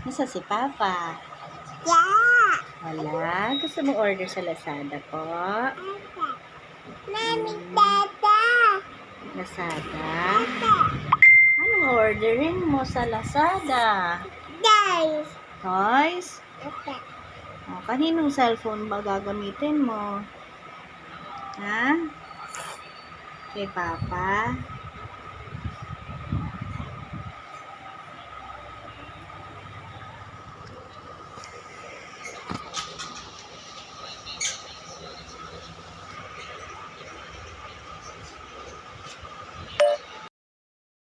Nasa si Papa? Yeah. Wala. Gusto mo order sa Lazada po? Mami, Dada. Lazada? Dada. Anong orderin mo sa Lazada? Guys. Toys? Dada. O, kaninong cellphone ba gagamitin mo? Ha? Kay Papa?